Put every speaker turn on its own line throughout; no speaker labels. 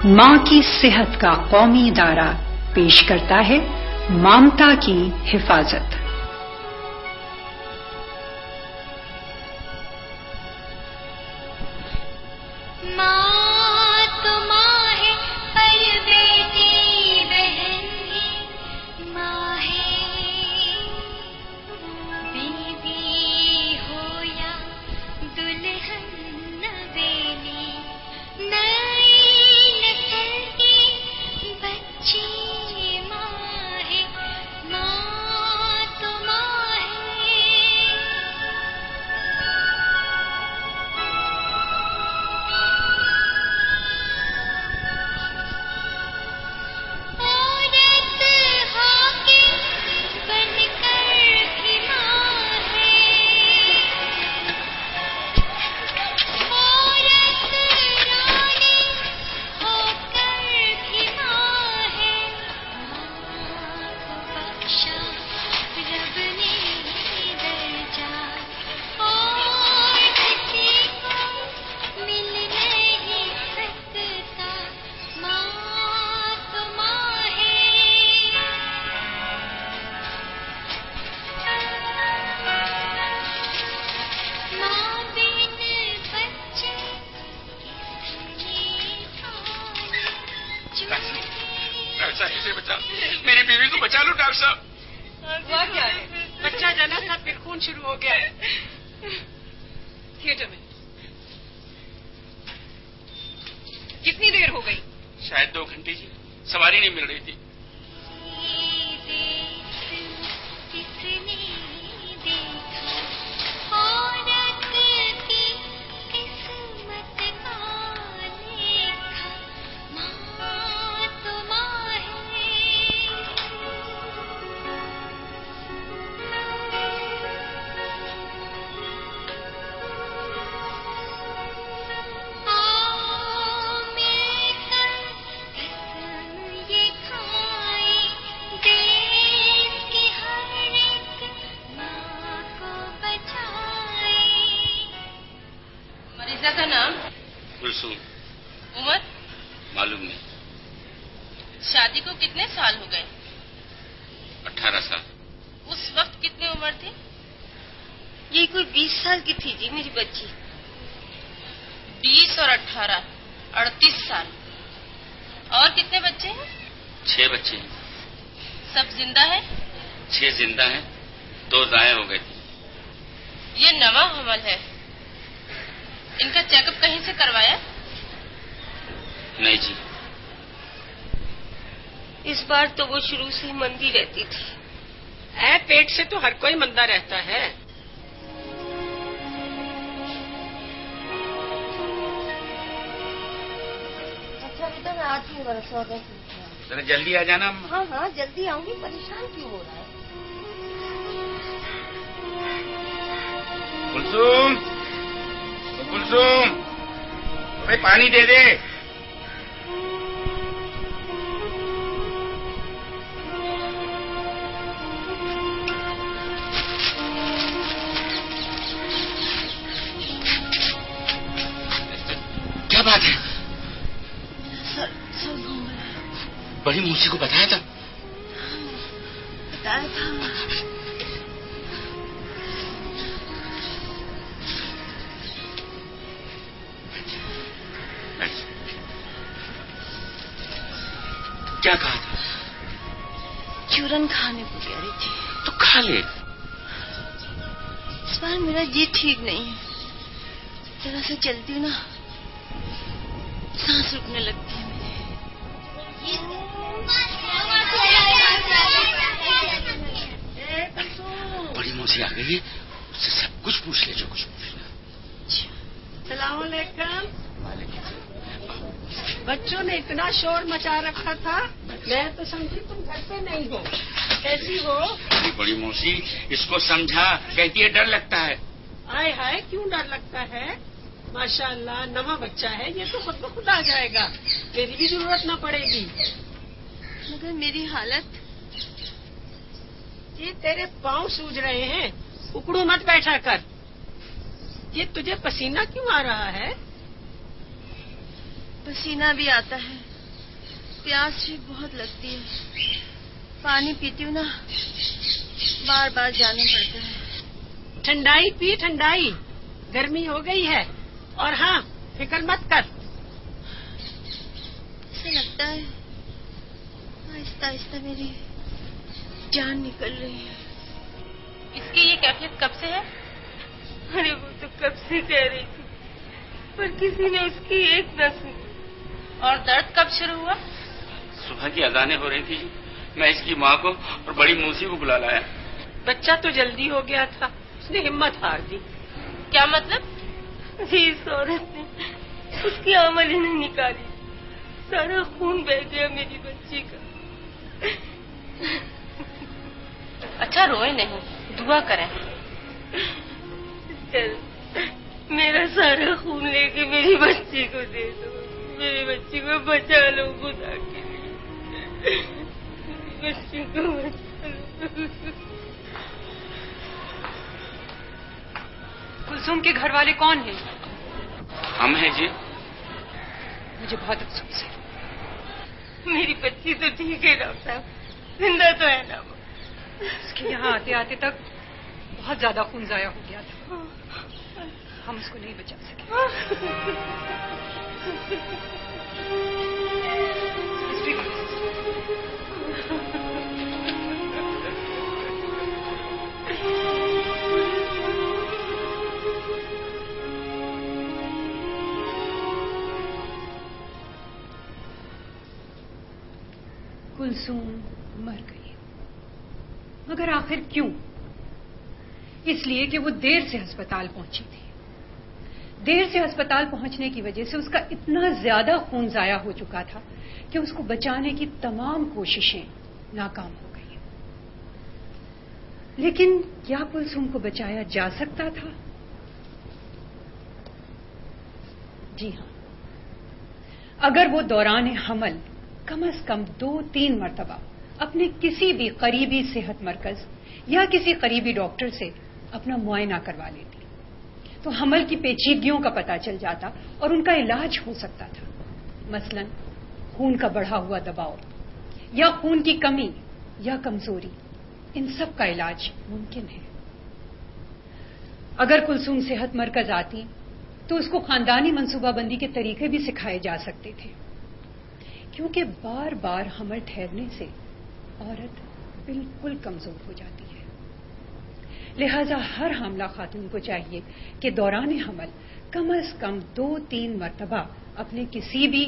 मां की सेहत का कौमी इदारा पेश करता है ममता की हिफाजत।
मेरी बीवी को बचा लो डॉक्टर साहब।
हुआ क्या है? बच्चा जना था फिर खून शुरू हो गया है। थिएटर में कितनी देर हो गई?
शायद 2 घंटे जी, सवारी नहीं मिल रही थी।
का नाम?
कुलसूम।
उम्र?
मालूम नहीं।
शादी को कितने साल हो गए?
18 साल।
उस वक्त कितनी उम्र थी?
ये कोई 20 साल की थी जी मेरी बच्ची।
20 और 18 38 साल। और कितने बच्चे हैं?
6 बच्चे हैं।
सब जिंदा है?
6 जिंदा हैं, 2 दाएं हो गए थे।
ये नवा हमल है। इनका चेकअप कहीं से करवाया?
नहीं जी।
इस बार तो वो शुरू से ही मंदी रहती थी।
पेट से तो हर कोई मंदा रहता है।
अच्छा बेटा मैं आती हूँ, मेरा सौदा
जरा जल्दी आ जाना।
हाँ हाँ जल्दी आऊंगी। परेशान क्यों हो रहा है?
कुलसूम, कुलसूम, भाई पानी दे दे। क्या बात है?
सर घूम रहा है।
बड़ी मौसी को बताया था?
बताया था।
क्या कहा था?
चूरन खाने को कह रही थी।
तो खा ले।
इस बार मेरा जी ठीक नहीं है। जरा से चलती हूँ ना, सांस रुकने लगती है
बड़ी मौसी आ गई है, उससे सब कुछ पूछ ले जो कुछ पूछना।
सलाम अलैकुम। बच्चों ने इतना शोर मचा रखा था, मैं तो समझी तुम घर पे नहीं हो। कैसी हो?
बड़ी मौसी इसको समझा, कहती है डर लगता है।
आए हाय क्यों डर लगता है? माशाअल्लाह नवा बच्चा है, ये तो खुद ब खुद आ जाएगा, तेरी भी जरूरत न पड़ेगी।
मगर मेरी हालत?
ये तेरे पाँव सूज रहे हैं, उकड़ू मत बैठा कर। ये तुझे पसीना क्यों आ रहा है?
पसीना भी आता है प्यास भी बहुत लगती है। पानी पीती हूँ ना, बार बार जाना पड़ता है।
ठंडाई पी, ठंडाई, गर्मी हो गई है। और हाँ, फिक्र मत कर।
ऐसा लगता है आहिस्ता आहिस्ता मेरी जान निकल रही है।
इसकी ये कैफियत कब से है?
अरे वो तो कब से कह रही थी, पर किसी ने उसकी एक न सुनी।
और दर्द कब शुरू हुआ?
सुबह की अजानें हो रही थी, मैं इसकी माँ को और बड़ी मौसी को बुला लाया।
बच्चा तो जल्दी हो गया था, उसने हिम्मत हार दी।
क्या मतलब?
इस औरत ने उसकी आमल ही नहीं निकाली, सारा खून बह गया मेरी बच्ची का।
अच्छा रोए नहीं, दुआ करें।
मेरा सारा खून लेके मेरी बच्ची को दे दो, मेरी बच्ची को बचा लो खुदा के लिए, बच्ची को बचा लो।
कुलसुम के घर वाले कौन हैं?
हम हैं जी।
मुझे बहुत अफसोस है।
मेरी बच्ची तो ठीक है डॉक्टर साहब, जिंदा तो है ना वो।
उसके यहाँ आते आते तक बहुत ज्यादा खून जाया हो गया था, हम उसको नहीं बचा सके। कुलसुम मर गई, मगर आखिर क्यों? इसलिए कि वो देर से अस्पताल पहुंची थी। देर से अस्पताल पहुंचने की वजह से उसका इतना ज्यादा खून जाया हो चुका था कि उसको बचाने की तमाम कोशिशें नाकाम हो गई। लेकिन क्या कुलसुम को बचाया जा सकता था? जी हां, अगर वो दौरान हमल कम से कम 2-3 मरतबा अपने किसी भी करीबी सेहत मरकज या किसी करीबी डॉक्टर से अपना मुआयना करवा लेती तो हमल की पेचीदगियों का पता चल जाता और उनका इलाज हो सकता था। मसलन खून का बढ़ा हुआ दबाव या खून की कमी या कमजोरी, इन सब का इलाज मुमकिन है। अगर कुलसुम सेहत मरकज आती तो उसको खानदानी मंसूबाबंदी के तरीके भी सिखाए जा सकते थे, क्योंकि बार बार हमल ठहरने से औरत बिल्कुल कमजोर हो जाती है। लिहाजा हर हामला खातून को चाहिए कि दौरान हमल कम से कम 2-3 मरतबा अपने किसी भी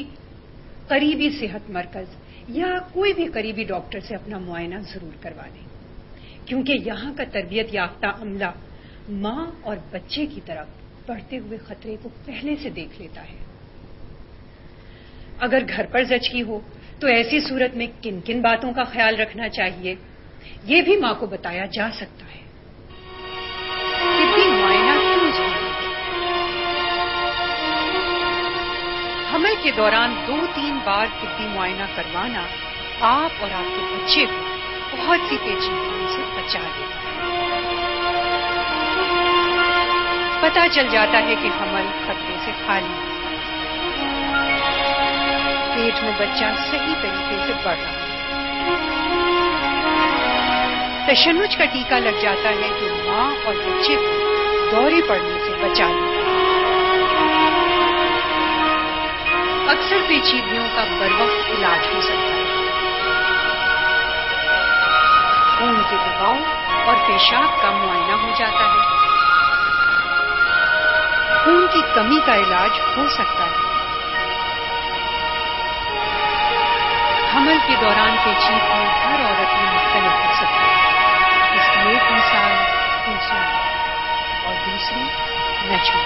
करीबी सेहत मरकज या कोई भी करीबी डॉक्टर से अपना मुआयना जरूर करवा लें, क्योंकि यहां का तरबियत याफ्ता अमला मां और बच्चे की तरफ बढ़ते हुए खतरे को पहले से देख लेता है। अगर घर पर जचकी हो तो ऐसी सूरत में किन किन बातों का ख्याल रखना चाहिए, ये भी मां को बताया जा सकता है। तिब्बी मुआयना क्यों जरूरी है? हमल के दौरान 2-3 बार तिब्बी मुआयना करवाना आप और आपके बच्चे को बहुत सी पेचीदगियों से बचा देता है। पता चल जाता है कि हमल खतरे से खाली है, पेट में बच्चा सही तरीके से बढ़ रहा है, तशन्नुज का टीका लग जाता है जो मां और बच्चे को दौरे पड़ने से बचा लेता है। अक्सर पेचीदगियों का बरवक्त इलाज हो सकता है। खून के दबाव और पेशाब का मुआयना हो जाता है। खून की कमी का इलाज हो सकता है। हमल के दौरान पेचीदगी हर औरत में मुख्तलिफ हो सकती है। इसकी एक मिसाल कुलसुम और दूसरी नजमा।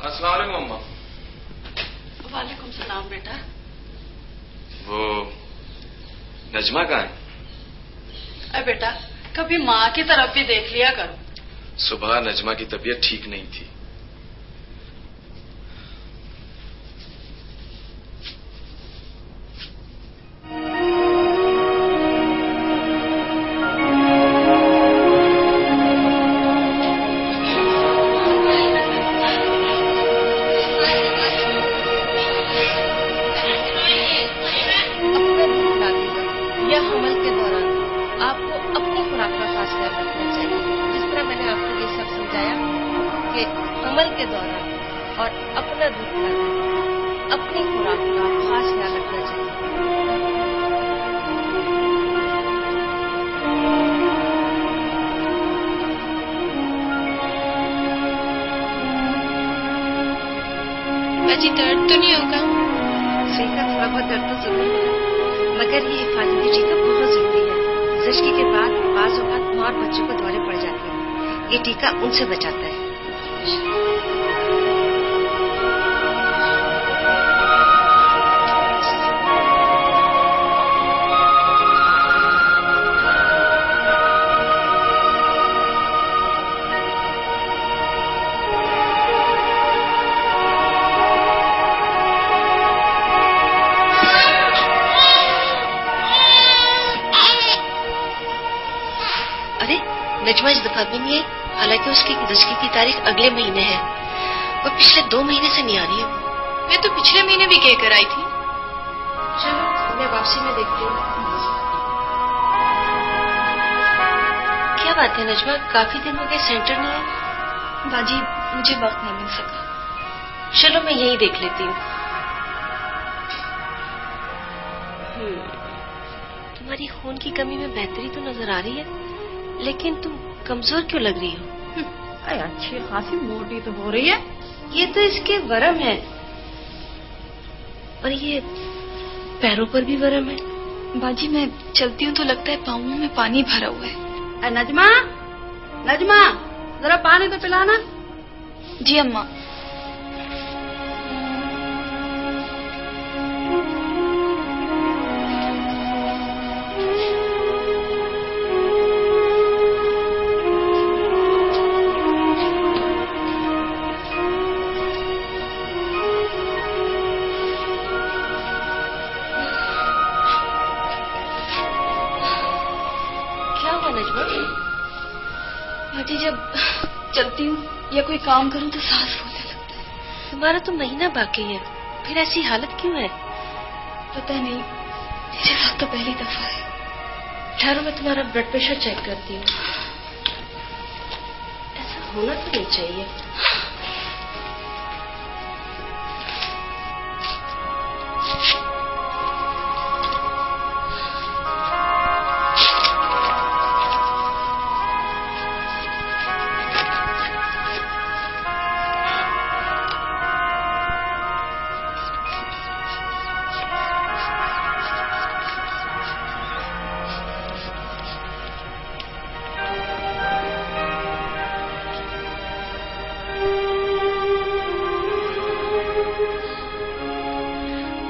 अस्सलाम वालेकुम अम्मा।
वालेकुम सलाम बेटा।
वो नजमा कहाँ है?
अरे बेटा, कभी माँ की तरफ भी देख लिया करो।
सुबह नजमा की तबीयत ठीक नहीं थी।
अमल के दौरान और अपना दूध पिलाकर अपनी खुराक का खास ख्याल रखना चाहिए।
बाजी दर्द तो नहीं होगा?
सही का थोड़ा बहुत दर्द तो जरूर होगा, मगर ये हिफाजती टीका बहुत जरूरी है। ज़िश्की के बाद बाज़ औक़ात माँ और बच्चों को दौरे पड़ जाते हैं। ये टीका उनसे बचाता है। नजमा इस दफा भी नहीं है, हालांकि उसकी ज़िश्की की तारीख अगले महीने है। वो पिछले 2 महीने से नहीं आ रही है।
मैं तो पिछले महीने भी कहकर आई थी।
चलो मैं वापसी में देखती हूँ। क्या बात है नजमा, काफी दिन हो गए सेंटर नहीं है?
बाजी मुझे वक्त नहीं मिल सका।
चलो मैं यही देख लेती हूँ। तुम्हारी खून की कमी में बेहतरी तो नजर आ रही है, लेकिन तुम कमजोर क्यों लग रही हो?
अच्छी खासी मोटी तो हो रही है।
ये तो इसके वरम है, और ये पैरों पर भी वरम है।
बाजी मैं चलती हूँ तो लगता है पाँवों में पानी भरा हुआ है।
नजमा, नजमा जरा पानी तो पिलाना।
जी अम्मा। बाजी जब चलती हूँ या कोई काम करूँ तो सांस फूलने लगता है।
तुम्हारा तो महीना बाकी है, फिर ऐसी हालत क्यों है?
पता नहीं, मेरे साथ तो पहली दफा है।
ठहरो मैं तुम्हारा ब्लड प्रेशर चेक करती हूँ। ऐसा होना तो नहीं चाहिए।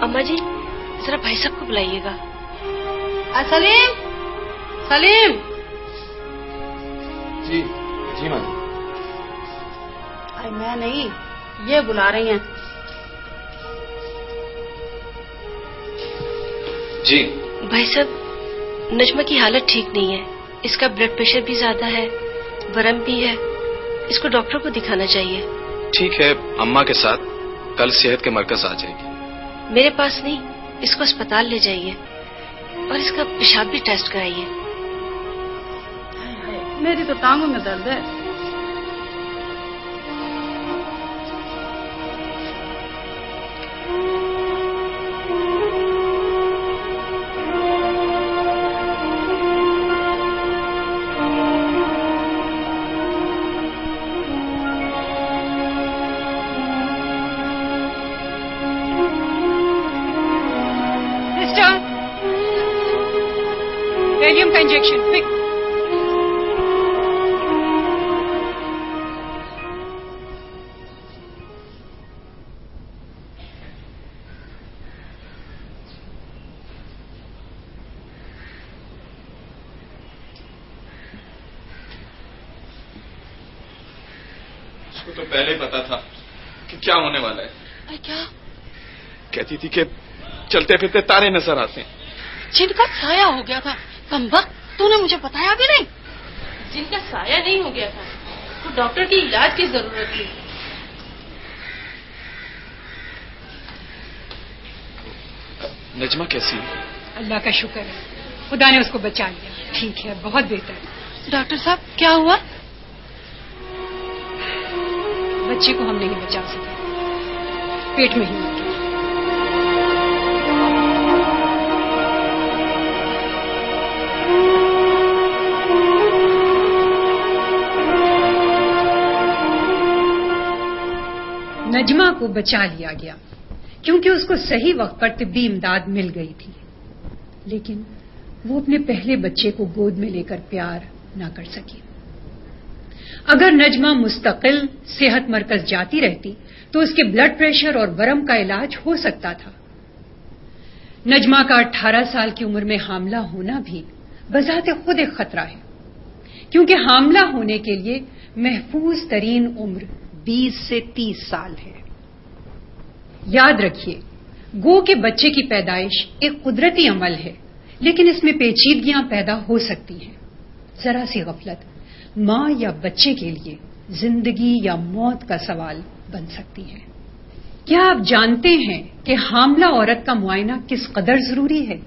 अम्मा जी जरा भाई साहब को बुलाइएगा।
सलीम, सलीम।
जी जी माँ।
अरे मैं नहीं, ये बुला रही हैं।
जी
भाई साहब, नजमा की हालत ठीक नहीं है। इसका ब्लड प्रेशर भी ज्यादा है, वरम भी है। इसको डॉक्टर को दिखाना चाहिए।
ठीक है, अम्मा के साथ कल सेहत के मरकज आ जाएगी।
मेरे पास नहीं, इसको अस्पताल ले जाइए और इसका पेशाब भी टेस्ट कराइए।
मेरी तो टांगों में दर्द है।
वैलियम का इंजेक्शन क्विक।
उसको तो पहले ही पता था कि क्या होने वाला है।
क्या?
कहती थी कि चलते फिरते तारे नजर आते हैं।
जिनका साया हो गया था। कमबख्त, तूने मुझे बताया भी नहीं।
जिनका साया नहीं हो गया था तो डॉक्टर की इलाज की जरूरत थी।
नजमा कैसी है?
अल्लाह का शुक्र है, खुदा ने उसको बचा लिया। ठीक है, बहुत बेहतर।
डॉक्टर साहब क्या हुआ?
बच्चे को हम नहीं बचा सके, पेट में ही मर गया। नजमा को बचा लिया गया क्योंकि उसको सही वक्त पर तिब्बी इमदाद मिल गई थी, लेकिन वो अपने पहले बच्चे को गोद में लेकर प्यार न कर सकी। अगर नजमा मुस्तकिल सेहत मरकज जाती रहती तो उसके ब्लड प्रेशर और वरम का इलाज हो सकता था। नजमा का 18 साल की उम्र में हामला होना भी बजाते खुद एक खतरा है, क्योंकि हामला होने के लिए महफूज तरीन उम्र 20 से 30 साल है। याद रखिए, गो के बच्चे की पैदाइश एक कुदरती अमल है, लेकिन इसमें पेचीदगियां पैदा हो सकती हैं। जरा सी गफलत मां या बच्चे के लिए जिंदगी या मौत का सवाल बन सकती है। क्या आप जानते हैं कि हामला औरत का मुआयना किस कदर जरूरी है?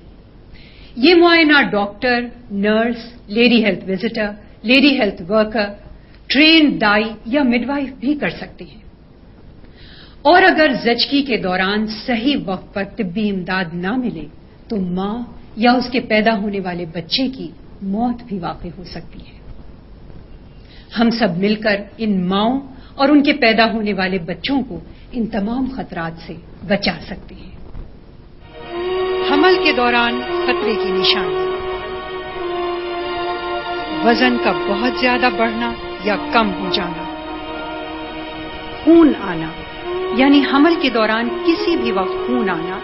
ये मुआयना doctor, nurse, lady health visitor, lady health worker, trained दाई या मिडवाइफ भी कर सकते हैं। और अगर ज़चगी के दौरान सही वक्त पर तिब्बी इमदाद ना मिले तो मां या उसके पैदा होने वाले बच्चे की मौत भी वाक़ई हो सकती है। हम सब मिलकर इन माओं और उनके पैदा होने वाले बच्चों को इन तमाम खतरात से बचा सकते हैं। हमल के दौरान खतरे की निशानी: वजन का बहुत ज्यादा बढ़ना या कम हो जाना, खून आना यानी हमल के दौरान किसी भी वक्त खून आना,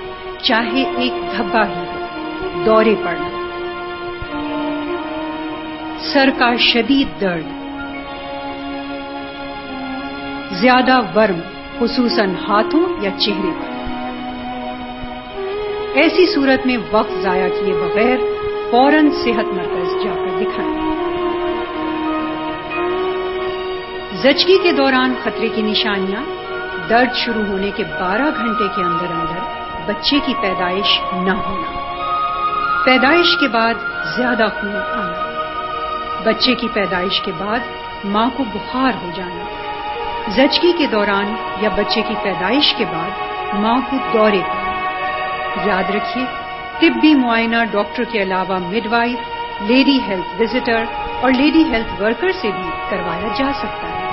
चाहे एक धब्बा ही हो, दौरे पड़ना, सर का शदीद दर्द, ज्यादा वर्म खुसूसन हाथों या चेहरे पर। ऐसी सूरत में वक्त जाया किए बगैर फौरन सेहत मरकज जाकर दिखाएं। ज़चगी के दौरान खतरे की निशानियां: दर्द शुरू होने के 12 घंटे के अंदर अंदर बच्चे की पैदाइश न होना, पैदाइश के बाद ज्यादा खून आना, बच्चे की पैदाइश के बाद मां को बुखार हो जाना, ज़चगी के दौरान या बच्चे की पैदाइश के बाद मां को दौरे पड़ना। याद रखिए, तिब्बी मुआयना डॉक्टर के अलावा मिडवाइफ, लेडी हेल्थ विजिटर और लेडी हेल्थ वर्कर से भी करवाया जा सकता है।